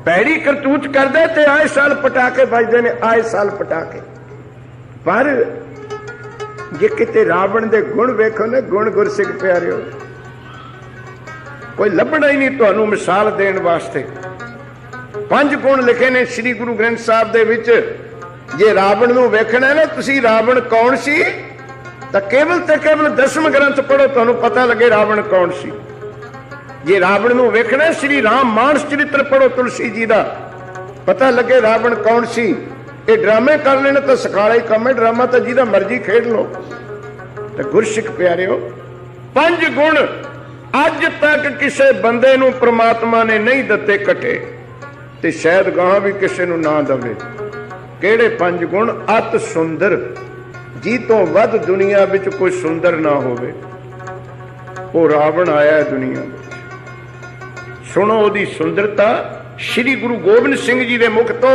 पैड़ी करतूत करदे ते आए साल पटाके बजदे ने, आए साल पटाके। पर जे किते रावण दे गुण वेखो ने, गुण गुरसिख प्यारिओ कोई लभना ही नहीं तुहानू मिसाल देण वास्ते। 5 गुण लिखे ने श्री गुरु ग्रंथ साहब दे विच। जे रावण नू वेखना है ना तुसी रावण कौन सी, तो केवल ते केवल 10वें ग्रंथ पढ़ो, तुहानू पता लगे रावण कौन सी। जे रावण नू वेखना श्री राम मानस चरित्र पढ़ो तुलसी जी दा, पता लगे रावण कौन सी। ये ड्रामे कर लेने तो सखाला ही कम है, ड्रामा तो जिहदा मर्जी खेड लो। तो गुरसिख प्यारिओ 5 गुण अज तक किसी बंदे नू परमात्मा ने नहीं दत्ते कटे, ते शायद गां भी किसी नू ना दवे। किहड़े 5 गुण? अत सुंदर, जी तो वध दुनिया विच कोई सुंदर ना होवे, वो रावण आया है दुनिया में। सुनो ओदी सुंदरता श्री गुरु गोबिंद सिंह जी दे मुख तो।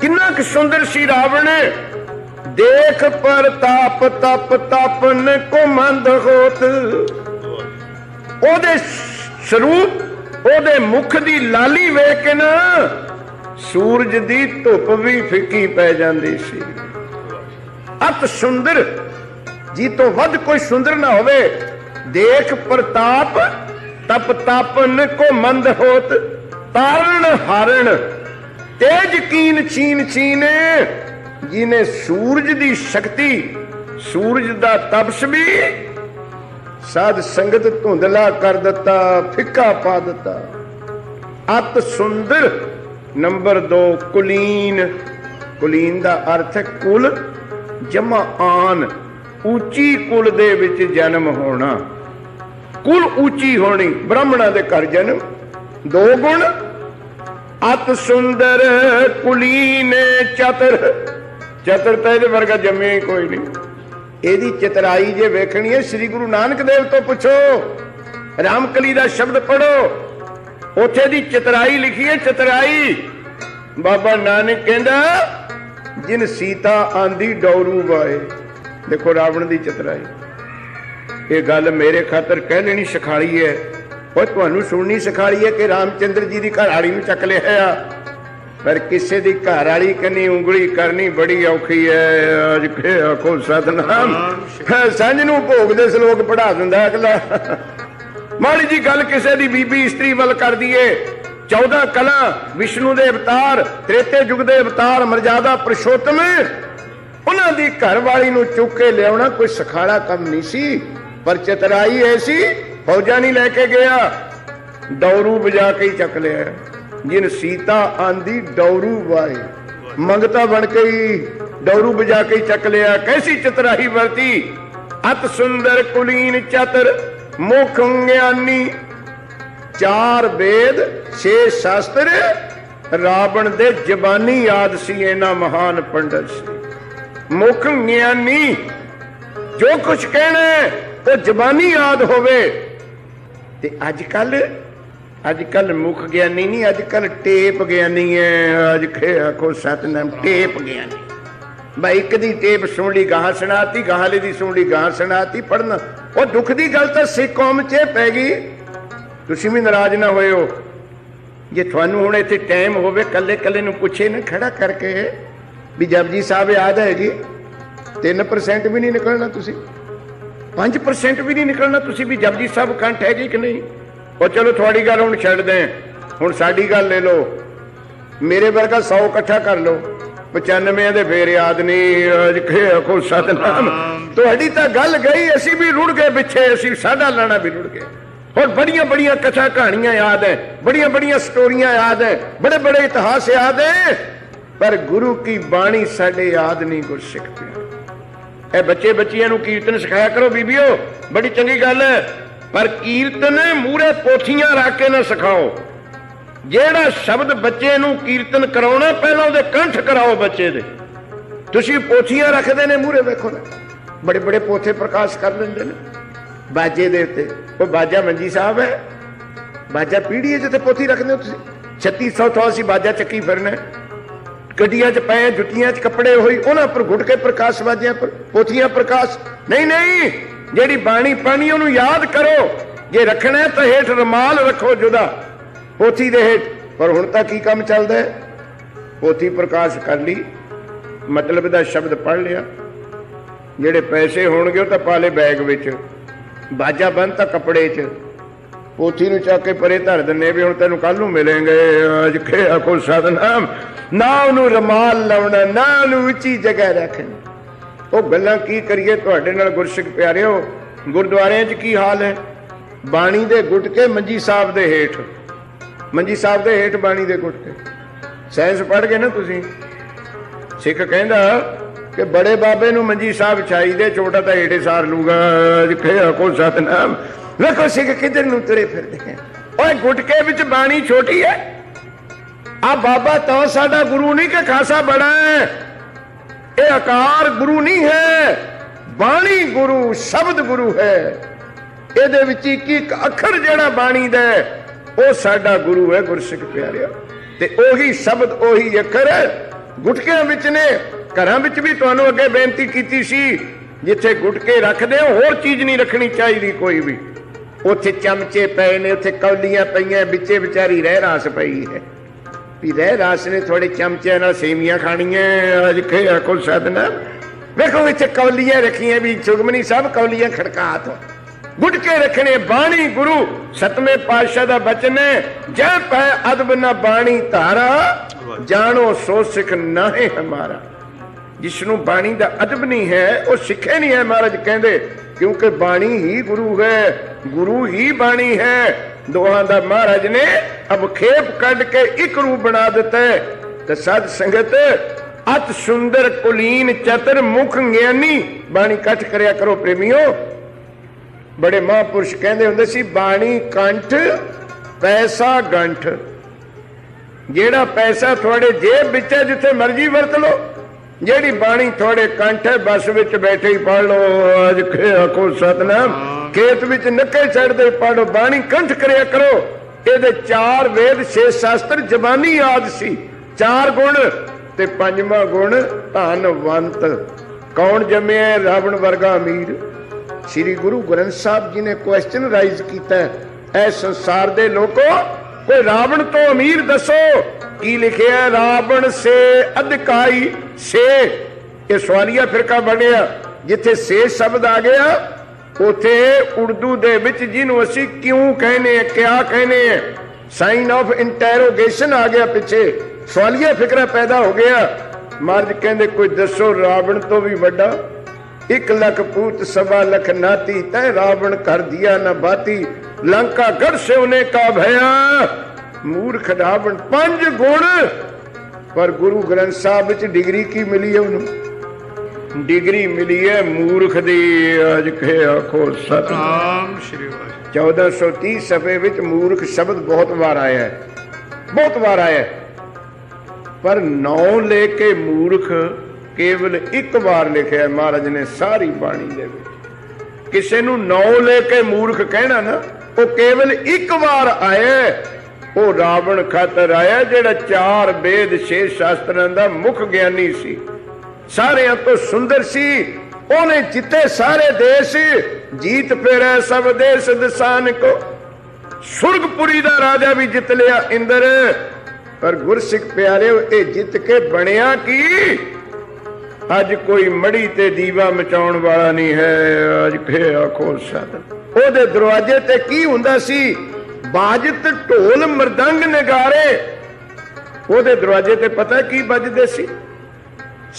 किन्ना क सुंदर सी रावण, देख प्रताप तप तपन को मंद होत। ओदे स्वरूप ओदे मुख दी लाली वेख के ना सूरज दी धुप भी फिक्की पै जांदी सी। अत सुंदर, जी तो वध कोई सुंदर ना होवे। देख प्रताप तप तापन को मंद होत। तारण हारण तेज कीन छीन छीने। जिने सूरज दी शक्ति, सूरज दा तपस भी साध संगत धुंधला कर दिता, फिक्का पा दिता। अत सुंदर। नंबर 2 कुलीन। कुलीन दा अर्थ है कुल जमा आन, ऊंची कुल दे विच जन्म होना, कुल ऊंची होनी, ब्राह्मणा दे घर जन्म। 2 गुण अत सुंदर कुलीन चतुर। चतुर तो इहदे वर्गा जम्मे ही कोई नहीं। एदी चितराई जे वेखनी है श्री गुरु नानक देव तो पुछो, रामकली दा शब्द पढ़ो, उथे दी चितराई लिखी है। चितराई बाबा नानक कहंदा जिन सीता आंदी डौरू वाए। देखो रावण दी चितराई। ये गल मेरे खातर कह लेनी सिखाई है, और तुहानू सुननी सिखाई है कि रामचंद्र जी की घरवाली नूं चक लिया, पर किसी की घरवाली कन्नी उंगली करनी बड़ी औखी है। अज आखो सतनाम, संज नूं भोग दे श्लोक पढ़ा दिंदा अगला। माड़ी जी गल किसी की बीबी इस्त्री वल कर दीए। 14 कला विष्णु दे अवतार, त्रेते युग दे अवतार, मर्यादा पुरुषोत्तम, उन्हां दी घरवाली नूं चुक के लियाउणा कोई सखाड़ा कम नहीं सी। पर चितराई ऐसी फौजा नहीं लेके गया, डौरू बजा के ही चक लिया। जिन सीता आंदी डौरू वाए, मंगता बन के ही डौरू बजा के ही चक लिया। कैसी चितराई वरती। अत सुंदर कुलीन चतुर मुख ज्ञानी। 4 वेद 6 शास्त्र रावण दे जबानी याद सी। इना महान पंडित सी, मुख ज्ञानी। जो कुछ कहना वो जबानी याद होवे। ते अजकल मुख ज्ञानी नहीं, अजकल टेप ज्ञानी है। अज आखो सतनाम, टेप ज्ञानी। भाई एक दी टेप सुन ली गाह सुनाती, गाहले दी सुन ली गाह सुनाती। पढ़ना और दुख दी गल तो सिख कौम च पै गई। तुसीं भी नाराज ना होए हो जे तुहानू हुण इत्थे टाइम होवे, कल्ले कल्ले नूं पुछे ना खड़ा करके भी जपजी साहब याद है जी, 3% भी नहीं निकलना, तुसीं 5% भी नहीं निकलना। तुसीं भी जपजी साहब कंठ है कि नहीं। और चलो थोड़ी गल हुण छड्ड दें, हुण साडी गल ले लो। मेरे वर्गा 100 इकट्ठा कर लो, 95 दे फेर याद नहीं। आखो सतनाम, तुहाडी तां गल गई, असीं भी रुड़ गए पिछे, असीं साडा लाना भी रुड़ गया। और बड़िया बड़िया कथा कहानियां याद है, बड़िया बड़िया स्टोरियां याद है, बड़े बड़े इतिहास याद है, पर गुरु की बाणी साडे याद नहीं। गुरसिख प्यारे, बच्चे बच्चियां नूं कीर्तन सिखाया करो बीबियो, बड़ी चंगी गल है। पर कीर्तन मूहरे पोथियां रख के ना सिखाओ। जेड़ा शब्द बच्चे नूं कीर्तन कराउणा, पहलां उहदे कंठ कराओ बच्चे दे। तुसीं पोथियां रखदे ने मूहरे, वेखो ना बड़े बड़े पोथे प्रकाश कर लेंदे ने बाजे दे उत्ते। वो बाजा मंजी साहब है, बाजा पीढ़ी है जिथे पोथी रखदे हो तुसीं। 3600 तो असीं बाजा चक्की फिरना, गड्डियां च पए, जुत्तियां च कपड़े होई, उन्हां पर घुट के प्रकाश, बाजियां पर पोथियां प्रकाश। नहीं नहीं, जेड़ी बाणी पानी उन्होंने याद करो। जे रखना है तो हेठ रुमाल रखो जुदा पोथी दे हेठ, पर हुण तां की काम चलदा है? पोथी प्रकाश कर ली, मतलब दा शब्द पढ़ लिया, ਜਿਹੜੇ पैसे होणगे ਉਹ ਤਾਂ ਪਾ ਲਏ बैग ਵਿੱਚ, बाजा बंद ਤਾਂ कपड़े च, पोथी ਨੂੰ ਚੱਕ ਕੇ ਪਰੇ ਧਰ ਦਿੰਨੇ ਵੀ ਹੁਣ ਤੈਨੂੰ ਕੱਲ ਨੂੰ ਮਿਲेंगे। ਅੱਜ ਕੇ ਆਖੋ ਸਤਨਾਮ, ਨਾ ਉਹਨੂੰ ਰਮਾਲ ਲਾਉਣਾ, ਨਾ ਉਹਨੂੰ ਉੱਚੀ ਜਗ੍ਹਾ ਰੱਖਣੀ। ਉਹ ਗੱਲਾਂ ਕੀ ਕਰੀਏ ਤੁਹਾਡੇ ਨਾਲ ਗੁਰਸਿੱਖ ਪਿਆਰਿਓ। ਗੁਰਦੁਆਰਿਆਂ 'ਚ ਕੀ ਹਾਲ ਹੈ? ਬਾਣੀ ਦੇ ਗੁਟਕੇ ਮੰਜੀ ਸਾਹਿਬ ਦੇ ਹੇਠ, ਮੰਜੀ ਸਾਹਿਬ ਦੇ ਹੇਠ ਬਾਣੀ ਦੇ ਗੁਟਕੇ। ਸਾਇੰਸ ਪੜ੍ਹ ਗਏ ਨਾ ਤੁਸੀਂ? ਸਿੱਖ ਕਹਿੰਦਾ ਕਿ ਬੜੇ ਬਾਬੇ ਨੂੰ ਮੰਜੀ ਸਾਹਿਬ ਚਾਹੀਦੇ, ਛੋਟਾ ਤਾਂ ਹੇਠੇ ਸਾਰ ਲੂਗਾ। ਕੋ ਸਤਨਾਮ, ਵੇਖੋ ਸਿੱਖ ਕਿੱਧਰ ਨੂੰ ਤੁਰੇ ਫਿਰਦੇ। ਓਏ ਗੁਟਕੇ ਵਿੱਚ ਬਾਣੀ ਛੋਟੀ ਹੈ। ਆ ਬਾਬਾ ਤਾਂ ਸਾਡਾ ਗੁਰੂ ਨਹੀਂ ਕਿ ਖਾਸਾ ਬੜਾ ਹੈ, ਇਹ ਆਕਾਰ ਗੁਰੂ ਨਹੀਂ ਹੈ, ਬਾਣੀ ਗੁਰੂ, ਸ਼ਬਦ ਗੁਰੂ ਹੈ। ਇਹਦੇ ਵਿੱਚ ਇੱਕ ਅੱਖਰ ਜਿਹੜਾ ਬਾਣੀ ਦਾ ਉਹ ਸਾਡਾ ਗੁਰੂ ਹੈ ਗੁਰਸਿੱਖ ਪਿਆਰਿਆ। ਤੇ ਉਹੀ ਸ਼ਬਦ, ਉਹੀ ਅੱਖਰ ਗੁਟਕਿਆਂ ਵਿੱਚ ਨੇ। ਘਰਾਂ ਵਿੱਚ ਵੀ ਤੁਹਾਨੂੰ ਅੱਗੇ ਬੇਨਤੀ ਕੀਤੀ ਸੀ, ਜਿੱਥੇ ਗੁਟਕੇ ਰੱਖਦੇ ਹੋ ਹੋਰ ਚੀਜ਼ ਨਹੀਂ ਰੱਖਣੀ ਚਾਹੀਦੀ ਕੋਈ ਵੀ। ਉੱਥੇ ਚਮਚੇ ਪਏ ਨੇ, ਉੱਥੇ ਕੌਲੀਆਂ ਪਈਆਂ, ਵਿੱਚੇ ਵਿਚਾਰੀ ਰਹਿ ਰਾਸ ਪਈ ਹੈ ਵੀ ਰਹਿ ਰਾਸ ਨੇ ਥੋੜੇ ਚਮਚਿਆਂ ਨਾਲ ਸੇਵੀਆਂ ਖਾਣੀਆਂ। ਅੱਜ ਕੇ ਆਖੋ ਸਤਨਾਮ, ਵੇਖੋ ਇੱਥੇ ਕੌਲੀਆਂ ਰੱਖੀਆਂ ਵੀ ਸੁਖਮਨੀ ਸਾਹਿਬ ਕੌਲੀਆਂ ਖੜਕਾ ਤੋਂ। ਗੁਟਕੇ ਰੱਖਣੇ, ਬਾਣੀ ਗੁਰੂ। ਸਤਵੇਂ ਪਾਤਸ਼ਾਹ ਦਾ ਬਚਨ ਹੈ, ਜੈ ਪੈ ਅਦਬ ਨਾ ਬਾਣੀ ਧਾਰਾ, ਜਾਣੋ ਸੋ ਸਿੱਖ ਨਾਹੇ ਹਮਾਰਾ। ਜਿਸਨੂੰ ਬਾਣੀ ਦਾ ਅਦਬ ਨਹੀਂ ਹੈ ਉਹ ਸਿੱਖੇ ਨਹੀਂ ਹੈ ਮਹਾਰਾਜ ਕਹਿੰਦੇ, ਕਿਉਂਕਿ ਬਾਣੀ ਹੀ ਗੁਰੂ ਹੈ, ਗੁਰੂ ਹੀ ਬਾਣੀ ਹੈ। ਦੋਹਾਂ ਦਾ ਮਹਾਰਾਜ ਨੇ ਅਵਖੇਪ ਕੱਢ ਕੇ ਇੱਕ ਰੂਪ ਬਣਾ ਦਿੱਤਾ ਹੈ। ਤੇ ਸਤ ਸੰਗਤ, ਅਤ ਸੁੰਦਰ ਕੁਲੀਨ ਚਤਰ ਮੁਖ ਗਿਆਨੀ, ਬਾਣੀ ਇਕੱਠ ਕਰਿਆ ਕਰੋ ਪ੍ਰੇਮੀਓ। ਬੜੇ ਮਹਾਂਪੁਰਸ਼ ਕਹਿੰਦੇ ਹੁੰਦੇ ਸੀ, ਬਾਣੀ ਕੰਠ ਪੈਸਾ ਗੰਠ। ਜਿਹੜਾ ਪੈਸਾ ਤੁਹਾਡੇ ਜੇਬ ਵਿੱਚ ਹੈ ਜਿੱਥੇ ਮਰਜ਼ੀ ਵਰਤ ਲਓ, ਜਿਹੜੀ ਬਾਣੀ ਤੁਹਾਡੇ ਕੰਠ ਹੈ ਬੱਸ ਵਿੱਚ ਬੈਠੇ ਹੀ ਪੜ੍ਹ ਲਓ। ਅੱਜ ਆਖੋ ਸਤਨਾਮ, ਖੇਤ ਵਿੱਚ ਨੱਕੇ ਚੜਦੇ ਪੜ੍ਹੋ, ਬਾਣੀ ਕੰਠ ਕਰਿਆ ਕਰੋ। ਇਹਦੇ 4 ਵੇਦ 6 ਸ਼ਾਸਤਰ ਜ਼ਬਾਨੀ ਆਦ ਸੀ, 4 ਗੁਣ ਤੇ 5ਵਾਂ ਗੁਣ ਧਨਵੰਤ। ਕੌਣ ਜੰਮਿਆ? ਰਾਵਣ ਵਰਗਾ ਅਮੀਰ। ਸ੍ਰੀ ਗੁਰੂ ਗ੍ਰੰਥ ਸਾਹਿਬ ਜੀ ਨੇ ਕੁਐਸਚਨ ਰਾਈਜ਼ ਕੀਤਾ, ਐ ਸੰਸਾਰ ਦੇ ਲੋਕੋ ਕੋਈ ਰਾਵਣ ਤੋਂ ਅਮੀਰ ਦੱਸੋ। ਕੀ ਲਿਖਿਆ? ਰਾਵਣ ਸੇ ਅਧਿਕਾਈ ਸੇ। ਇਹ ਸਵਾਲੀਆ ਫਿਰਕਾ ਬਣਿਆ। ਜਿੱਥੇ ਸੇ ਸ਼ਬਦ ਆ ਗਿਆ ਉਥੇ ਉਰਦੂ ਦੇ ਵਿੱਚ ਜਿਹਨੂੰ ਅਸੀਂ ਕਿਉਂ ਕਹਿੰਦੇ ਆ, ਕਿਆ ਕਹਿੰਦੇ ਆ, ਸਾਈਨ ਆਫ ਇੰਟਰੋਗੇਸ਼ਨ ਆ ਗਿਆ ਪਿੱਛੇ, ਸਵਾਲੀਆ ਫਿਕਰਾ ਪੈਦਾ ਹੋ ਗਿਆ। ਮਹਾਰਾਜ ਕਹਿੰਦੇ ਕੋਈ ਦੱਸੋ ਰਾਵਣ ਤੋਂ ਵੀ ਵੱਡਾ। 1 ਲੱਖ ਪੂਤ 1.25 ਲੱਖ ਨਾਤੀ, ਤੈ ਰਾਵਣ ਕਰ ਦਿਆ ਨਾ ਬਾਤੀ, ਲੰਕਾ ਗੜ ਸੇ ਉਹਨੇ ਕਾ ਭਇਆ, ਮੂਰਖ ਰਾਵਣ। 5 ਗੁਣ। ਪਰ ਗੁਰੂ ਗ੍ਰੰਥ ਸਾਹਿਬ ਵਿੱਚ ਡਿਗਰੀ ਕੀ ਮਿਲੀ ਹੈ ਉਹਨੂੰ? ਡਿਗਰੀ ਮਿਲੀ ਹੈ ਮੂਰਖ ਦੀ। ਅੱਜ ਕੇ ਆਖੋ ਸਤਨਾਮ ਸ਼੍ਰੀ ਵਾਹਿਗੁਰੂ। 1430 ਸਫੇ ਵਿੱਚ ਮੂਰਖ ਸ਼ਬਦ ਬਹੁਤ ਵਾਰ ਆਇਆ ਹੈ, ਬਹੁਤ ਵਾਰ ਆਇਆ ਹੈ। ਪਰ ਨਾਂ ਲੈ ਕੇ ਮੂਰਖ ਕੇਵਲ 1 ਵਾਰ ਲਿਖਿਆ ਮਹਾਰਾਜ ਨੇ ਸਾਰੀ ਬਾਣੀ ਦੇ ਵਿੱਚ। ਕਿਸੇ ਨੂੰ ਨਾਂ ਲੈ ਕੇ ਮੂਰਖ ਕਹਿਣਾ ਨਾ, ਉਹ ਕੇਵਲ 1 ਵਾਰ ਆਇਆ। ਉਹ ਰਾਵਣ ਖਾਤਰ ਆਇਆ ਜਿਹੜਾ 4 ਵੇਦ 6 ਸ਼ਾਸਤਰਾਂ ਦਾ ਮੁੱਖ ਗਿਆਨੀ ਸੀ, ਸਾਰਿਆਂ ਤੋਂ ਸੁੰਦਰ ਸੀ। ਉਹਨੇ ਜਿੱਤੇ ਸਾਰੇ ਦੇਸ਼, ਜੀਤ ਫੇਰੈ ਸਭ ਦੇਸ਼ ਦਸਾਨ ਕੋ। ਸੁਰਗਪੁਰੀ ਦਾ ਰਾਜਾ ਵੀ ਜਿੱਤ ਲਿਆ ਇੰਦਰ। ਪਰ ਗੁਰਸਿੱਖ ਪਿਆਰਿਓ, ਇਹ ਜਿੱਤ ਕੇ ਬਣਿਆ ਕੀ? ਅੱਜ ਕੋਈ ਮੜੀ ਤੇ ਦੀਵਾ ਮਚਾਉਣ ਵਾਲਾ ਨਹੀਂ ਹੈ। ਅੱਜ ਕੇ ਆਖੋ ਸਤ। ਉਹਦੇ ਦਰਵਾਜ਼ੇ ਤੇ ਕੀ ਹੁੰਦਾ ਸੀ? ਬਾਜਤ ਢੋਲ ਮਰਦੰਗ ਨਗਾਰੇ। ਉਹਦੇ ਦਰਵਾਜ਼ੇ ਤੇ ਪਤਾ ਕੀ ਵੱਜਦੇ ਸੀ?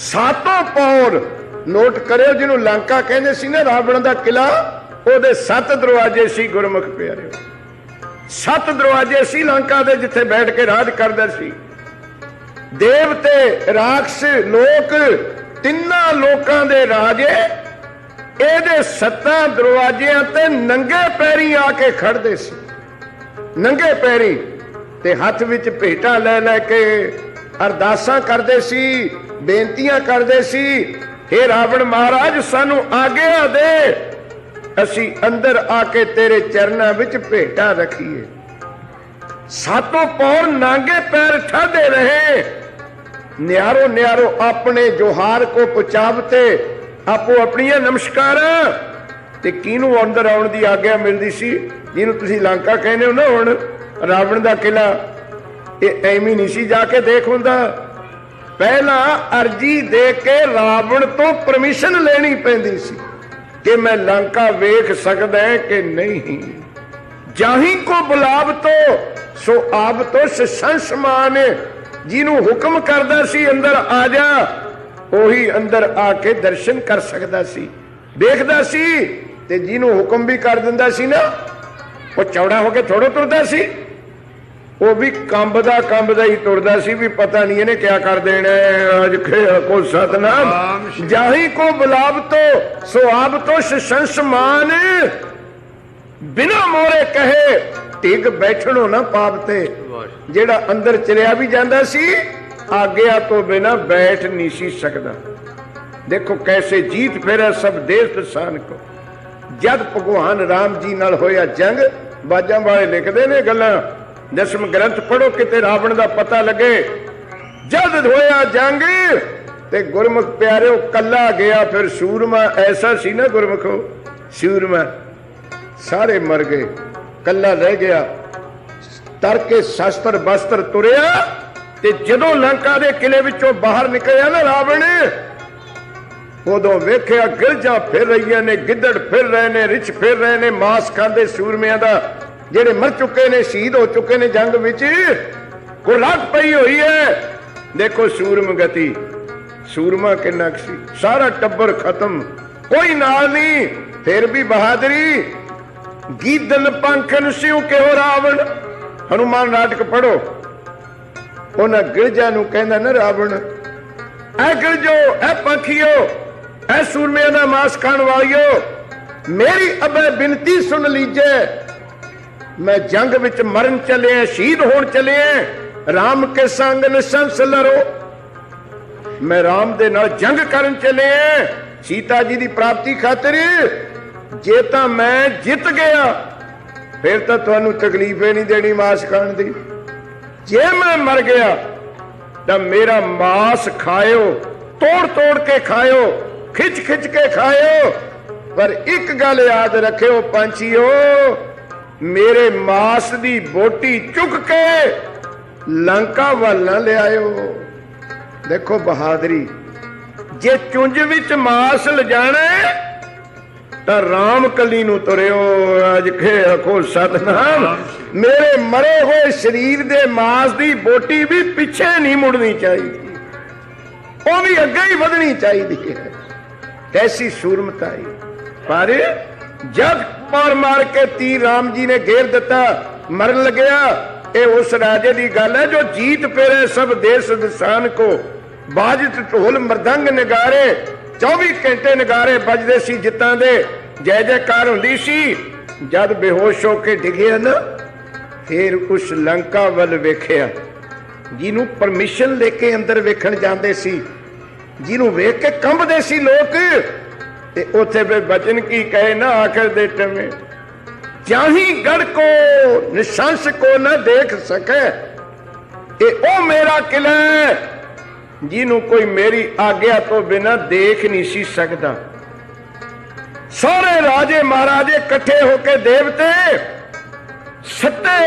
7 ਪੌਰ। ਨੋਟ ਕਰਿਓ, ਜਿਹਨੂੰ ਲੰਕਾ ਕਹਿੰਦੇ ਸੀ ਨਾ ਰਾਵਣ ਦਾ ਕਿਲਾ, ਉਹਦੇ 7 ਦਰਵਾਜ਼ੇ ਸੀ ਗੁਰਮੁਖ ਪਿਆਰਿਓ। 7 ਦਰਵਾਜ਼ੇ ਸੀ ਲੰਕਾ ਦੇ, ਜਿੱਥੇ ਬੈਠ ਕੇ ਰਾਜ ਕਰਦਾ ਸੀ। ਦੇਵਤੇ, ਰਾਖਸ਼, ਲੋਕ, ਤਿੰਨਾਂ ਲੋਕਾਂ ਦੇ ਰਾਜੇ ਇਹਦੇ 7 ਦਰਵਾਜ਼ਿਆਂ ਤੇ ਨੰਗੇ ਪੈਰੀ ਆ ਕੇ ਖੜਦੇ ਸੀ, ਨੰਗੇ ਪੈਰੀ, ਤੇ ਹੱਥ ਵਿੱਚ ਭੇਟਾਂ ਲੈ ਲੈ ਕੇ ਅਰਦਾਸਾਂ ਕਰਦੇ ਸੀ, ਬੇਨਤੀਆਂ ਕਰਦੇ ਸੀ, हे ਰਾਵਣ ਮਹਾਰਾਜ ਸਾਨੂੰ ਆਗਿਆ ਦੇ, ਅਸੀਂ ਅੰਦਰ ਆ ਕੇ ਤੇਰੇ ਚਰਨਾਂ ਵਿੱਚ ਭੇਟਾਂ ਰੱਖੀਏ। 7 ਪੌਰ ਨਾਂਗੇ ਪੈਰ ਠਾਦੇ ਰਹੇ। ਨਿਆਰੋ ਨਿਆਰੋ ਆਪਣੇ ਜੋਹਾਰ ਕੋ ਪਹੁੰਚਾਵਤੇ, ਆਪੋ ਆਪਣੀਆਂ ਨਮਸਕਾਰਾਂ। ਤੇ ਕਿਹਨੂੰ ਅੰਦਰ ਆਉਣ ਦੀ ਆਗਿਆ ਮਿਲਦੀ ਸੀ? ਜਿਹਨੂੰ ਤੁਸੀਂ ਲੰਕਾ ਕਹਿੰਦੇ ਹੋ ਨਾ ਹੁਣ, ਰਾਵਣ ਦਾ ਕਿਲਾ, ये एवं नहीं सी जाके देख हुंदा, पहला अर्जी दे के रावण तो परमिशन लेनी पैंदी सी कि मैं लंका वेख सकदा है कि नहीं। जाही को बुलाव तो सो आब तो संसमान, जिन्हों हुक्म करदा सी अंदर आ जा, ओही अंदर आके दर्शन कर सकदा सी, देखदा सी। ते जिन्हों हुक्म भी कर दिंदा सी ना, वो चौड़ा होके थोड़ो तुरदा सी, वो भी कंबदा ही तुरदा सी, भी पता नहीं इन्हें क्या कर देना है आज को सतनाम। जाही को बुलाव तो सो आब तो संसमान, बिना मोरे कहे टिक बैठणो ना पावते। जेड़ा अंदर चलिया भी जांदा सी, आज्ञा तो बिना बैठ नहीं सी सकदा। देखो कैसे जीत फेरा सब देश दसान को। जद भगवान राम जी नाल होया जंग, बाजा वाले लिखते ने गल्लां, दसम ग्रंथ पढ़ो किते रावण दा पता लगे। जद होया जंग ते गुरमुख प्यारे कला गया, फिर सूरमा ऐसा सी ना गुरमुखो, सूरमा सारे मर गए, कला रह गया। तर के शस्त्र बस्त्र तुरिया ते जदों लंका दे किले विचों बाहर निकलिया ना रावण, उदों वेख्या गिरजा फिर रही ने, गिद्दड़ फिर रहे ने, रिछ फिर रहे ने, मांस खांदे सूरमियां दा जेड़े मर चुके ने, शहीद हो चुके ने जंग विच, को रग पई हुई है। देखो सूरम गति, सूरमा किन्ना सी, सारा टब्बर खत्म, कोई नाल नहीं, फिर भी बहादुरी। गीदन पंखन सिउ केहो रावण, हनुमान नाटक पढ़ो, उन्हां गिरजा नूं कहंदा ना रावण, ऐ गिरजो, ऐ पंखियो, ऐ सूरमियां दा मांस खाण वालियो, मेरी अबे बिनती सुन लीजे। मैं जंग विच मरन चले, शहीद होण चले, राम के संग निसंस लरो। मैं राम दे नाल जंग करन चले, सीता जी दी प्राप्ति खातिर। जे तां मैं जित गया, फिर तां तुहानूं तकलीफ ही नहीं देनी मांस खाण दी। जे मैं मर गया तां मेरा मांस खायो, तोड़ तोड़ के खायो, खिच खिच के खायो, पर एक गल याद रखियो पंछियो, मेरे मांस दी बोटी चुक के लंका वाल ना ले आयो। देखो बहादुरी, जे चुंज विच मांस ले जाना तां राम कली नूं तुरियो। अज के आखो सतनाम, मेरे मरे हुए शरीर दे मांस दी बोटी भी पिछे नहीं मुड़नी चाहिए, वो भी अगे ही वधनी चाहिए है। कैसी सूरमताई। पर जब मार के तीर राम जी ने घेर दिता, मरन लग्या, ये उस राजे की गल है जो जीत फेरे सब देश दसान को। बाजत ढोल मृदंग नगारे, 24 घंटे नगारे बजदे सी, जितां दे जय जयकार हुंदी सी। जद बेहोश होके डिगया ना, फिर उस लंका वल वेखिया, जिन्हों परमिशन लेके अंदर वेखण जांदे सी, जिन्हों वेख के कंबदे सी लोग। ते उथे फिर बचन की कहे ना, आखिर दे टमे जाही गढ़ को निशंस को न देख सके, ये ओ मेरा किला है जिन्हों कोई मेरी आज्ञा तो बिना देख नहीं सी सकता। सारे राजे महाराजे कट्ठे होके देवते सत्ते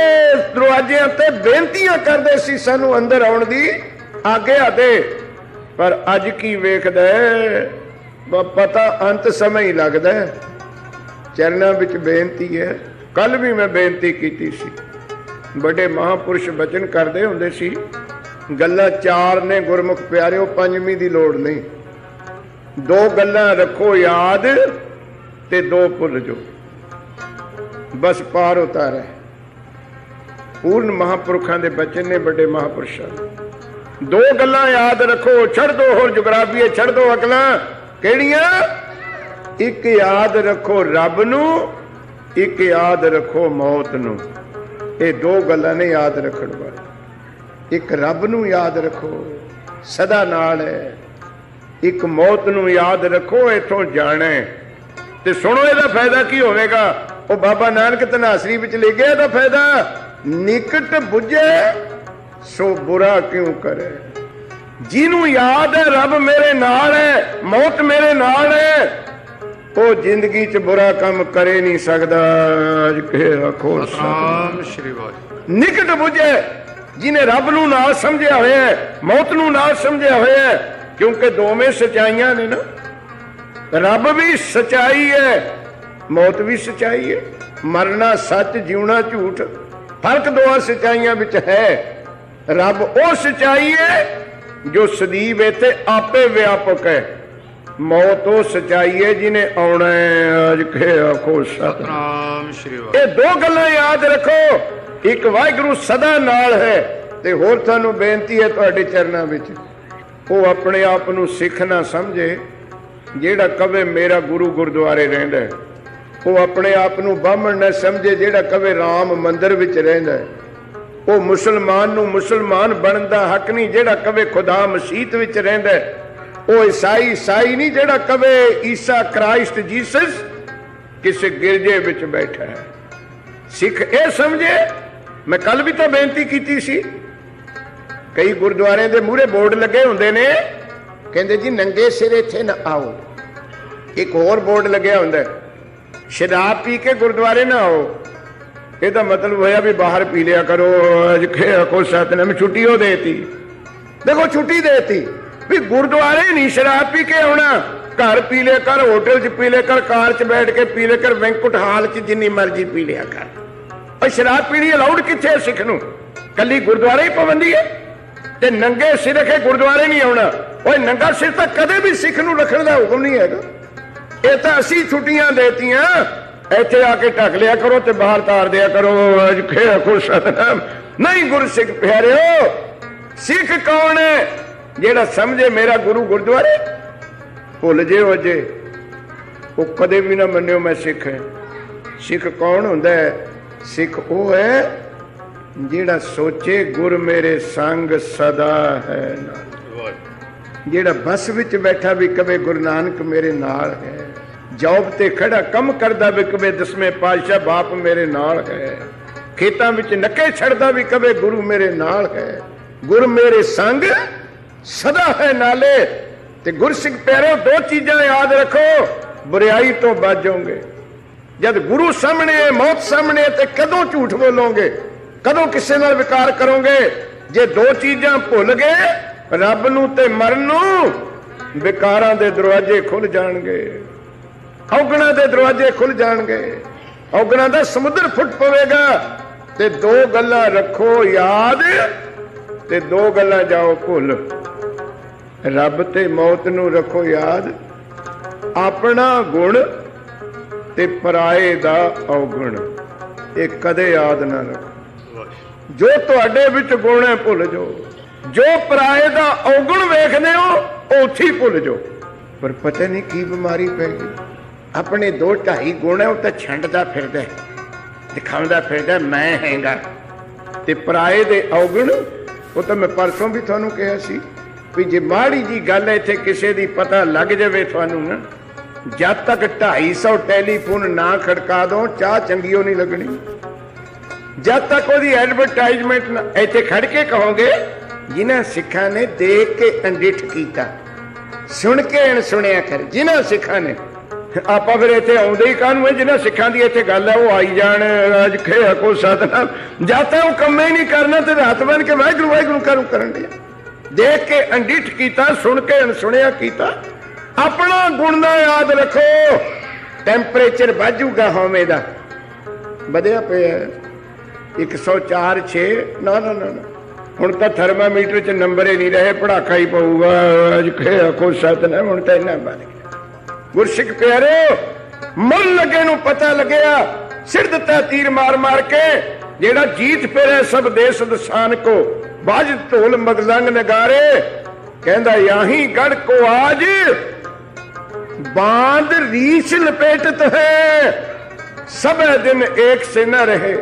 दरवाजियां ते बेनतियां करदे सी, सानू अंदर आउण दी आज्ञा दे। पर अज की वेखदा पता अंत समय ही लगता है। चरणा विच बेनती है, कल भी मैं बेनती की सी, बड़े महापुरुष बचन करते हुंदे सी, गल्लां चार ने गुरमुख प्यारिओ, पंजवीं दी लोड़ नहीं। दो गल्लां रखो याद ते दो भुल जो, बस पार उतारे। पूर्ण महापुरुषां दे बचन ने, बड़े महापुरुषां। दो गल्लां याद रखो, छड़ दो होर जुगराफीए, छड़ दो अकलां। केड़ियां? एक याद रखो रब नूं, एक याद रखो मौत नूं। ये दो गल्लां ने याद रखण वाली। एक रब नूं याद रखो, सदा नाल है। एक मौत नूं याद रखो, इथों जाना है। ते सुनो इहदा फायदा की होवेगा। वो बाबा नानक धनासरी विच लिखिआ इहदा फायदा, निकट बुझे सो बुरा क्यों करे। जिन्हों याद है रब मेरे नाल है, मौत मेरे नाल है, वो जिंदगी च बुरा काम करे नहीं सकता। आखो निकट बुझे जिन्हें रब नूं नाल समझिया होया है, मौत नूं नाल समझिया होया है, क्योंकि दोवें सच्चाइयां ने ना। रब भी सच्चाई है, मौत भी सच्चाई है, मरना सच, जीवना झूठ, फर्क दोवां सच्चाइयां विच है। रब वो सच्चाई है जो सदीव इत्थे आपे व्यापक है, मौत वो सच्चाई है जिन्हें आउणा है। अज के आखो सतनाम श्री वाहिगुरू। ये दो गल्लां याद रखो, एक वाहिगुरू सदा नाल है, ते होर तुहानूं बेनती है तुहाडे चरनां विच, वो अपने आप नूं सिख ना समझे जेड़ा कवे मेरा गुरु गुरुद्वारे रहिंदा है, वो अपने आप नूं ब्राह्मण ना समझे जेड़ा कवे राम मंदिर विच रहिंदा है, वो मुसलमान नूं मुसलमान बनन दा हक नहीं जेड़ा कवे खुदा मसीत विच रहिंदा है, वो ईसाई ईसाई नहीं जेड़ा कवे ईसा क्राइस्ट जीसस किसी गिरजे विच बैठा है। सिख ये समझे, मैं कल भी तो बेनती की सी, कई गुरुद्वारे दे मूहरे बोर्ड लगे हुंदे ने, कहंदे जी नंगे सिर इत्थे ना आओ। एक होर बोर्ड लग्या हुंदा है, शराब पी के गुरुद्वारे ना आओ। ਇਹਦਾ मतलब होया भी बाहर पी लिया करो। अज को सतनाम छुट्टी हो देती, देखो छुट्टी देती भी गुरुद्वारे नहीं शराब पी के आना, घर पी लिया कर, होटल च पी लिया कर, कार च बैठ के पी लिया कर, बैंकुट हाल च जिन्नी मर्जी पी लिया कर। और शराब पीनी अलाउड किथे सिख नूं? कली गुरुद्वारे ही पाबंदी है, ते नंगे सिर रखे गुरुद्वारे नहीं आना। और नंगा सिर तो कदे भी सिख नूं रखण दा हुक्म नहीं है। ये तो असी छुट्टियां देतियां, इत्थे आके ढक लिया करो ते बाहर तार दिया करो। अज को सतनाम नहीं। गुरु सिख प्यारिओ, सिख कौन है? जेड़ा समझे मेरा गुरु गुरुद्वारे, भुल जे हो जे, वो कदे भी ना मन्नियो मैं सिख है। सिख कौन हुंदा है? सिख वो है जेड़ा सोचे गुर मेरे संग सदा है ना, जेड़ा बस विच बैठा भी कवे गुरु नानक मेरे नाल है, जॉब ते खड़ा कम करदा भी कवे दसवें पातशाह बाप मेरे नाल है, खेतां विच नक्के छड़दा भी कवे गुरु मेरे नाल है, गुरु मेरे संग सदा है नाले। ते गुरसिख प्यारे दो चीजां याद रखो, बुराई तो बच जाओगे। जद गुरु सामने है, मौत सामने है, ते कदों झूठ बोलोगे, कदों किसी नाल विकार करोगे? जे दो चीजां भुल गए, रब नूं ते मरन नूं, विकारां दे दरवाजे खुल जाणगे, औगणा दे दरवाजे खुल जाणगे, औगणा दा समुद्र फुट पवेगा। ते दो गल्लां रखो याद, ते दो गल्लां जाओ भुल। रब ते मौत नूं रखो याद, अपना गुण ते पराए दा अवगुण, ये कदे याद ना रखो। जो तुहाडे विच गुण है भुल जाओ, जो पराए दा अवगुण वेखदे हो उत्थे ही भुल जाओ। पर पता नहीं की बीमारी पै गई, अपने 2-2.5 गुण है, वो तो छंडदा फिरदा है, दिखाउंदा फिरदा मैं हैगा। ते पराए दे अवगुण, वो तो मैं परसों भी तुहानूं कहा सी भी जे माड़ी जी गल इत्थे किसे दी पता लग जावे तुहानूं ना, जब तक 250 टैलीफोन ना खड़का दो चाह चंगी नहीं लगनी। जब तक वो एडवरटाइजमेंट इत्थे खड़ के कहोगे जिन्हां सिखां ने देख के अंडिठ कीता, सुन के अणसुणिया कर। जिन्हां सिखां ने, आपां फिर इत्थे आउंदे ही काहनूं है, जिन्हां सिखां दी इत्थे गल है वो आई जाण। अज खे को सतनाम, जद तक वो कम्मे नहीं करना ते रात बन के वाहिगुरू वाहिगुरू करूं करन दिया। देख के अंडिठ कीता, सुन के अणसुणिया कीता। अपना गुण ना याद रखो, टैंपरेचर वाजूगा होवे दा, वधिया पिया 104.6 ना ना ना ना, हुण तां थर्मामीटर च नंबर ही नहीं रहे, पड़ाका ही पऊगा। अज को सतनाम, हुण तां इन्ना बन गया। गुरसिख प्यारे, मुल लगे नूं पता लगया, सिर दिता तीर मार मार के, जेड़ा जीत फिरे सब देश दसान को, बाज ढोल मदलंग नगारे, कहंदा याही गढ़ को आज बांध रीछ लपेटत है, सब दिन एक से न रहे।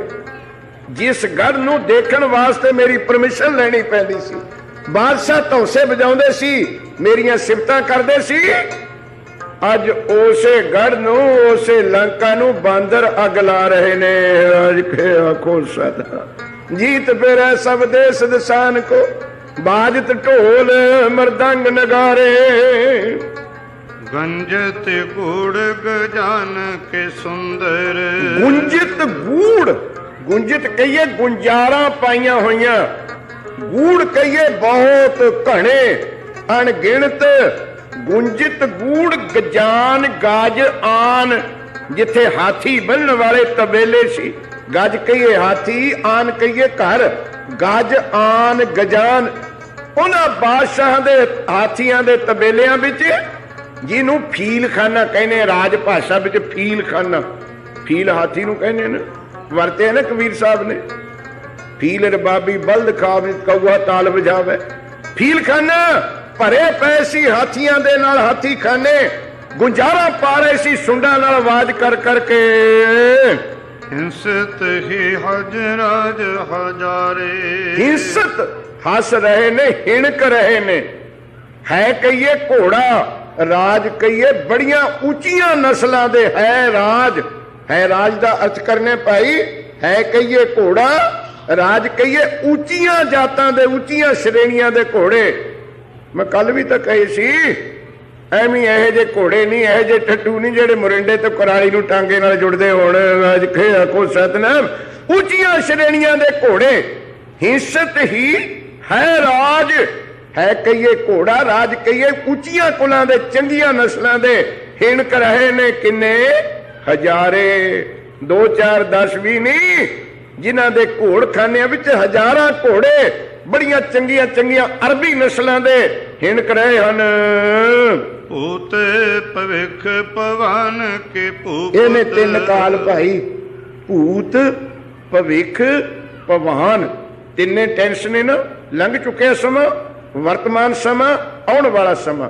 जिस गढ़ नूं देखण वास्ते मेरी परमिशन लेनी पैंदी सी, बादशाह धौसे बजाउंदे सी, मेरियां सिफतां करदे सी, अज उसे गढ़ नूं, उसे लंका नूं बांदर अग ला रहे ने। अज के आखो सदा जीत फिरे सब देश दसान को, बाजत ढोल मरदंग नगारे, गंजत गुड़ गजान के सुंदर। गुंजित गूड़, गुंजित कहिए गुंजारा पाइया होइया, ਗੂੜ ਕਹੀਏ ਬਹੁਤ ਘਣੇ ਅਣਗਿਣਤ, ਗੁੰਜਿਤ ਗੂੜ ਗਜਾਨ ਗਾਜ ਆਨ। ਜਿੱਥੇ ਹਾਥੀ ਬੰਨਣ ਵਾਲੇ ਤਬੇਲੇ ਸੀ, ਗੱਜ ਕਹੀਏ ਹਾਥੀ, ਆਨ ਕਹੀਏ ਘਰ, ਗੱਜ ਆਨ ਗਜਾਨ। ਉਹਨਾਂ ਬਾਦਸ਼ਾਹਾਂ ਦੇ ਹਾਥੀਆਂ ਦੇ ਤਬੇਲਿਆਂ ਵਿੱਚ, ਜਿਹਨੂੰ ਫੀਲਖਾਨਾ ਕਹਿੰਦੇ, ਰਾਜ ਭਾਸ਼ਾ ਵਿੱਚ ਫੀਲਖਾਨਾ, ਫੀਲ ਹਾਥੀ ਨੂੰ ਕਹਿੰਦੇ ਨੇ, ਵਰਤੇ ਨਾ ਕਬੀਰ ਸਾਹਿਬ ਨੇ, ਫੀਲ ਰਬਾਬੀ ਬਲਦ ਖਾਵੇ ਕਊਆ ਤਾਲ ਵਜਾਵੇ। ਫੀਲਖਾਨਾ ਭਰੇ ਪਏ ਸੀ ਹਾਥੀਆਂ ਦੇ ਨਾਲ, ਹਾਥੀ ਖਾਨੇ ਗੁੰਜਾਰਾ ਪਾ ਰਹੇ ਸੀ ਸੁੰਡਾਂ ਨਾਲ ਆਵਾਜ਼ ਕਰ ਕਰਕੇ। ਹਿੰਸਤ ਹੀ ਹਜਰਾਜ ਹਜ਼ਾਰੇ, ਹਿੰਸਤ ਹੱਸ ਰਹੇ ਨੇ, ਹਿਣਕ ਰਹੇ ਨੇ। ਹੈ ਕਹੀਏ ਘੋੜਾ, ਰਾਜ ਕਹੀਏ ਬੜੀਆਂ ਉੱਚੀਆਂ ਨਸਲਾਂ ਦੇ ਹੈ ਰਾਜ। ਹੈ ਰਾਜ ਦਾ ਅਰਥ ਕਰਨੇ ਭਾਈ, ਹੈ ਕਹੀਏ ਘੋੜਾ, ਰਾਜ ਕਹੀਏ ਉੱਚੀਆਂ ਜਾਤਾਂ ਦੇ, ਉੱਚੀਆਂ ਸ਼੍ਰੇਣੀਆਂ ਦੇ ਘੋੜੇ। ਮੈਂ ਕੱਲ ਵੀ ਤਾਂ ਕਹੀ ਸੀ, ਐਵੇਂ ਇਹੋ ਜਿਹੇ ਘੋੜੇ ਨਹੀਂ, ਇਹੋ ਜਿਹੇ ਠੱਟੂ ਨਹੀਂ ਜਿਹੜੇ ਮੁਰਿੰਡੇ ਤੇ ਕੁਰਾਲੀ ਨੂੰ ਟਾਂਗੇ ਨਾਲ ਜੁੜਦੇ ਹੋਣ। ਅੱਜ ਆਖੋ ਸਤਨਾਮ, ਉੱਚੀਆਂ ਸ਼੍ਰੇਣੀਆਂ ਦੇ ਘੋੜੇ। ਹਿੰਸਤ ਹੀ ਹੈ ਰਾਜ, ਹੈ ਕਹੀਏ ਘੋੜਾ, ਰਾਜ ਕਹੀਏ ਉੱਚੀਆਂ ਕੁਲਾਂ ਦੇ, ਚੰਗੀਆਂ ਨਸਲਾਂ ਦੇ। ਹਿਣਕ ਰਹੇ ਨੇ ਕਿੰਨੇ ਹਜ਼ਾਰੇ, 2 4 10 20 ਨਹੀਂ, ਜਿਨ੍ਹਾਂ ਦੇ ਘੋੜਖਾਨਿਆਂ ਵਿੱਚ ਹਜ਼ਾਰਾਂ ਘੋੜੇ, ਬੜੀਆਂ ਚੰਗੀਆਂ ਚੰਗੀਆਂ ਅਰਬੀ ਨਸਲਾਂ ਦੇ ਹਿਣਕ ਰਹੇ ਹਨ। ਭੂਤ ਭਵਿਖ ਭਵਨ ਕੇ ਭੂਪਤ। ਇਹਨੇ 3 ਕਾਲ ਭਾਈ, ਭੂਤ ਭਵਿਖ ਭਵਾਨ, ਤਿੰਨੇ ਟੈਂਸ ਨੇ ਨਾ। ਲੰਘ ਚੁੱਕਿਆ ਸਮਾਂ, ਵਰਤਮਾਨ ਸਮਾਂ, ਆਉਣ ਵਾਲਾ ਸਮਾਂ।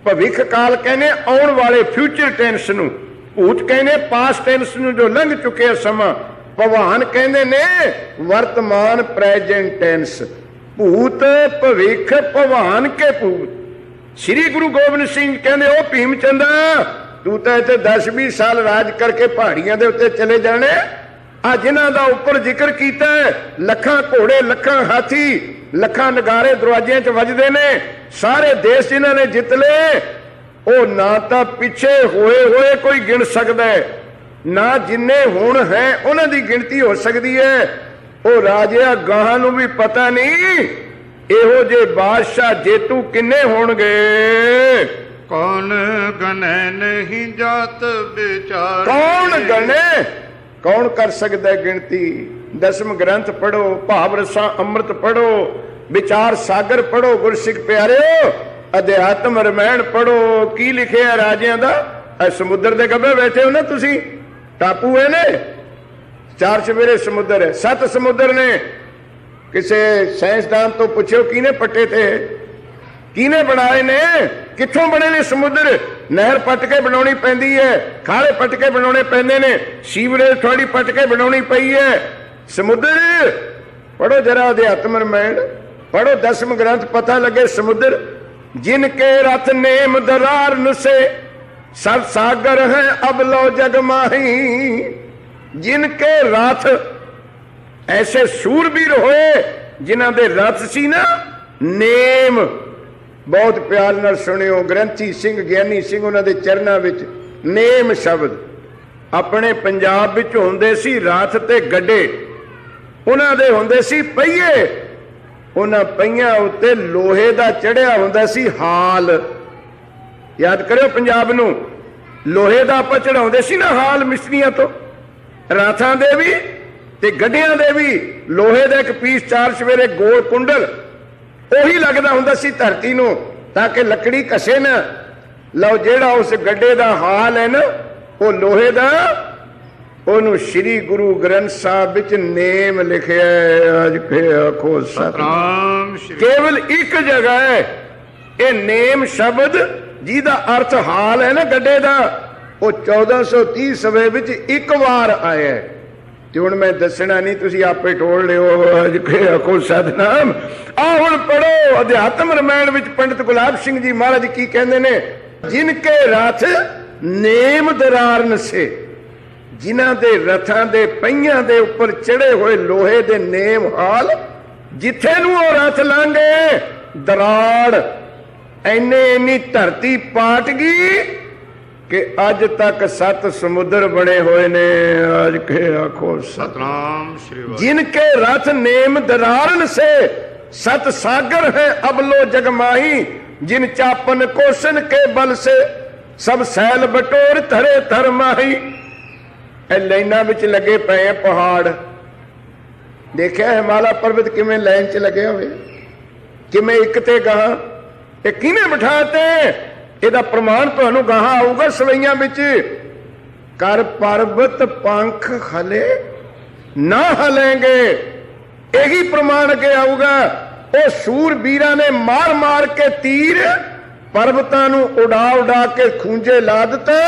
ਭਵਿਖ ਕਾਲ ਕਹਿੰਦੇ ਆਉਣ ਵਾਲੇ ਫਿਊਚਰ ਟੈਂਸ ਨੂੰ, ਭੂਤ ਕਹਿੰਦੇ ਪਾਸਟ ਟੈਂਸ ਨੂੰ ਜੋ ਲੰਘ ਚੁੱਕਿਆ ਸਮਾਂ। ਭਵਾਨ ਕਹਿੰਦੇ ਨੇ ਵਰਤਮਾਨ ਪ੍ਰੈਜੈਂਟ ਟੈਂਸ। ਭੂਤ ਭਵਿਖ ਭਵਾਨ ਕੇ ਭੂਤ। ਸ੍ਰੀ ਗੁਰੂ ਗੋਬਿੰਦ ਸਿੰਘ ਕਹਿੰਦੇ, ਉਹ ਭੀਮ ਚੰਦਾ, ਤੂੰ ਤਾਂ ਇੱਥੇ 10-20 ਸਾਲ ਰਾਜ ਕਰਕੇ ਪਹਾੜੀਆਂ ਦੇ ਉੱਤੇ ਚਲੇ ਜਾਣੇ। ਆ ਜਿਨ੍ਹਾਂ ਦਾ ਉੱਪਰ ਜ਼ਿਕਰ ਕੀਤਾ, ਲੱਖਾਂ ਘੋੜੇ, ਲੱਖਾਂ ਹਾਥੀ, ਲੱਖਾਂ ਨਗਾਰੇ ਦਰਵਾਜ਼ਿਆਂ 'ਚ ਵੱਜਦੇ ਨੇ, ਸਾਰੇ ਦੇਸ਼ ਜਿਨ੍ਹਾਂ ਨੇ ਜਿੱਤ ਲਏ, ਉਹ ਨਾ ਤਾਂ ਪਿੱਛੇ ਹੋਏ ਕੋਈ ਗਿਣ ਸਕਦਾ ਹੈ, ਨਾ ਜਿੰਨੇ ਹੁਣ ਹੈ ਉਹਨਾਂ ਦੀ ਗਿਣਤੀ ਹੋ ਸਕਦੀ ਹੈ। ਉਹ ਰਾਜਿਆ ਗਾਹਾਂ ਨੂੰ ਵੀ ਪਤਾ ਨਹੀਂ ਇਹੋ ਜਿਹੇ ਬਾਦਸ਼ਾਹ ਜੇਤੂ ਕਿੰਨੇ ਹੋਣਗੇ। ਕੌਣ ਗਣੇ ਨਹੀਂ ਜਾਤ ਵਿਚਾਰ, ਕੌਣ ਗਣੇ, ਕੌਣ ਕਰ ਸਕਦਾ ਗਿਣਤੀ। 10ਵੇਂ ਗ੍ਰੰਥ ਪੜੋ, ਭਾਵ ਰਸਾਂ ਅੰਮ੍ਰਿਤ ਪੜੋ, ਵਿਚਾਰ ਸਾਗਰ ਪੜੋ, ਗੁਰਸਿੱਖ ਪਿਆਰਿਓ, ਅਧਿਆਤਮ ਰਮਾਇਣ ਪੜੋ। ਕੀ ਲਿਖਿਆ ਰਾਜਿਆਂ ਦਾ? ਇਹ ਸਮੁੰਦਰ ਦੇ ਗੱਭੇ ਬੈਠੇ ਹੋ ਨਾ ਤੁਸੀਂ, ਟਾਪੂ ਹੈ ਨੇ, 4 ਚੁਫੇਰੇ ਸਮੁੰਦਰ ਹੈ, 7 ਸਮੁੰਦਰ ਨੇ। ਕਿਸੇ ਸਾਇੰਸਦਾਨ ਤੋਂ ਪੁੱਛਿਓ ਕਿਹਨੇ ਪੱਟੇ ਤੇ, ਕਿਹਨੇ ਬਣਾਏ ਨੇ, ਕਿੱਥੋਂ ਬਣੇ ਨੇ ਸਮੁੰਦਰ? ਨਹਿਰ ਪੱਟ ਕੇ ਬਣਾਉਣੀ ਪੈਂਦੀ ਹੈ, ਖਾਲੇ ਪੱਟ ਕੇ ਬਣਾਉਣੇ ਪੈਂਦੇ ਨੇ, ਸੀਵਰੇਜ ਥੋੜੀ ਪੱਟ ਕੇ ਬਣਾਉਣੀ ਪਈ ਹੈ। ਸਮੁੰਦਰ ਪੜੋ ਜਰਾ, ਅਧਿਆਤਮ ਰਮਾਇਣ ਪੜੋ, 10ਵੇਂ ਗ੍ਰੰਥ, ਪਤਾ ਲੱਗੇ ਸਮੁੰਦਰ। ਜਿਨ ਕੇ ਰਥ ਨੇਮ ਦਰਾਰ ਨਸੇ, सब सागर है अब लो जग माही। जिनके रथ, ऐसे सूरबीर होए जिन्हां दे रथ सी ना नेम। बहुत प्यार नाल सुनियो, ग्रंथी सिंह ज्ञानी सिंह उन्हां दे चरनां विच नेम शब्द। अपने पंजाब विच हुंदे सी रथ ते गड्डे, उन्हां दे हुंदे सी पहिए, उन्हां पहियां उत्ते लोहे दा चढ़िया हुंदा सी हाल। याद करो पंजाब नूं, लोहे दा आपां चढ़ाउंदे सी ना हाल मिस्त्रियां तो, राथां दे भी ते गड्डियां दे भी लोहे दा एक पीस 4 चुफेरे गोल कुंडल, ओही लगदा हुंदा सी धरती नूं ताकि लकड़ी घसे ना। लो जेड़ा उस गड्डे दा हाल है ना, वो लोहे दा, ओनू श्री गुरु ग्रंथ साहिब विच नेम लिखिया है। अज के आखो सतनाम। केवल एक जगह है ये नेम शब्द जिहदा अर्थ हाल है ना गड्डे दा, वो 1430 सवे विच एक बार आया है। ते हुण मैं दसना नहीं, तुसीं आपे टोल लिओ। अज के आखो सतनाम। आ हुण पढ़ो अध्यात्म रामायण विच पंडित गुलाब सिंह जी महाराज की कहंदे ने, जिनके रथ नेम दरारन से, जिन्हां दे रथां दे पहियां दे उपर चढ़े हुए लोहे दे नेम हाल, जिथे नूं ओ रथ लांघे दराड़ इन्नी धरती पाट गई कि अज तक 7 समुद्र बने हुए ने। अज के आखो सतनाम श्री। जिनके रथ नेम दरारन से, सत सागर है अबलो जगमाही, जिन चापन कोशन के बल से सब सैल बटोर धरे धर माही। लाइना विच लगे पे पहाड़, देखिया हिमालय पर्वत किवें लाइन च लगे हुए, किवें एक ते गां, ये किने बिठाते? ਇਹਦਾ प्रमाण ਤੁਹਾਨੂੰ ਗਾਹਾਂ ਆਊਗਾ ਸਵਈਆਂ ਵਿੱਚ। कर पर्वत पंख हले ना हलेंगे, यही प्रमाण अगे आऊगा। वो सूरबीरा ने मार मार के तीर पर्वतां नूं उड़ा उड़ा के खूंजे ला दिता,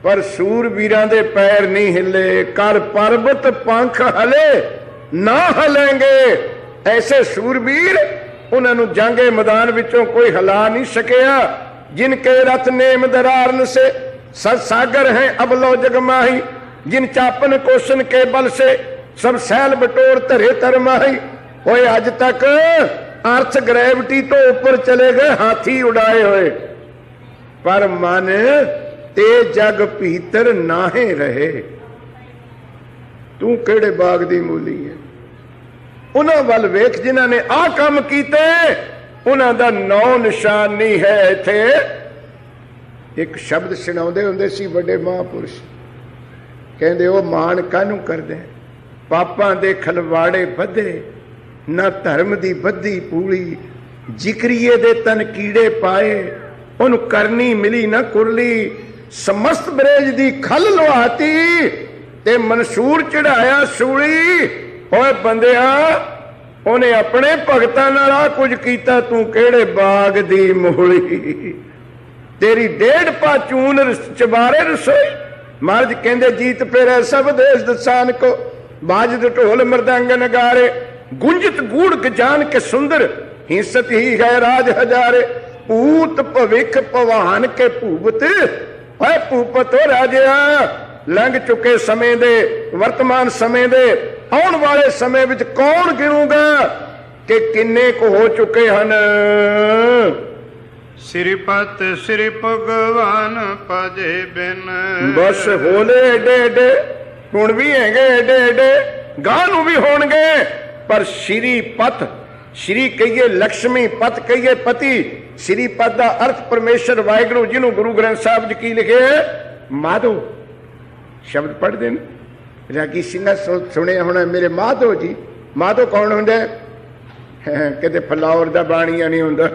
पर सूरबीरा दे पैर नहीं हिले। कर पर्वत पंख हले ना हलेंगे, ऐसे सूरबीर उन्होंने जंगे मैदान विचों कोई हिला नहीं सकिया। जिनके रथ नेम दरारन से सत सागर है अबलो जगमाही, जिन चापन कोशन के बल से सब सैल बटोर धरे तर माही। ओए अज तक अर्थ ग्रेविटी तो ऊपर चले गए, हाथी उड़ाए हुए, पर मन ते जग भीतर नाहे रहे। तू केड़े बाग दी मूली है? उन्हां वल वेख जिन्हां ने आ काम कीते, उन्हां दा नौ निशान नहीं है इत्थे। एक शब्द सुणाउंदे हुंदे सी बड़े महापुरुष, कहंदे ओ मान कानू करदे, पापां दे खलवाड़े बधे, ना धर्म दी बधी पूली, जिक्रीए दे तन कीड़े पाए, उन करनी मिली ना कुरली। समस्त बरेज दी खल लुहाती ते मंसूर चढ़ाया सूली। ओए बंदिया, उन्हें अपने भगतां नाल आ कुछ कीता, तू केड़े बाग दी मूली? तेरी डेढ़ पा चून चबारे रसोई। महाराज कहंदे जीत फेरे सब देश दसान को, बाजद ढोल मृदंग नगारे, गुंजत गूढ़ गजान के सुंदर, हिंसत ही है राज हजारे। पूत भविख भवान के भूपत, है भूपत हो राजिया, लंघ चुके समय दे वर्तमान समय दे आने वाले समय विच कौन गिनूगा कि किन्ने को हो चुके हन। श्रीपत श्री भगवान भजे बिन, बस होले एडे एडे, हुण भी हैगे एडे एडे, गां नूं भी होणगे, पर श्रीपत, श्री कहिए लक्ष्मी, पत कहिए पति। श्रीपत का अर्थ परमेश्वर वाहिगुरू, जिन्हों गुरु ग्रंथ साहिब जी की लिखे है माधो शब्द पढ़ते हैं। रागी सिंह सुने होना मेरे माधो जी। माधो कौन होंगे? किते फलौर दा बाणिया नहीं होंदा।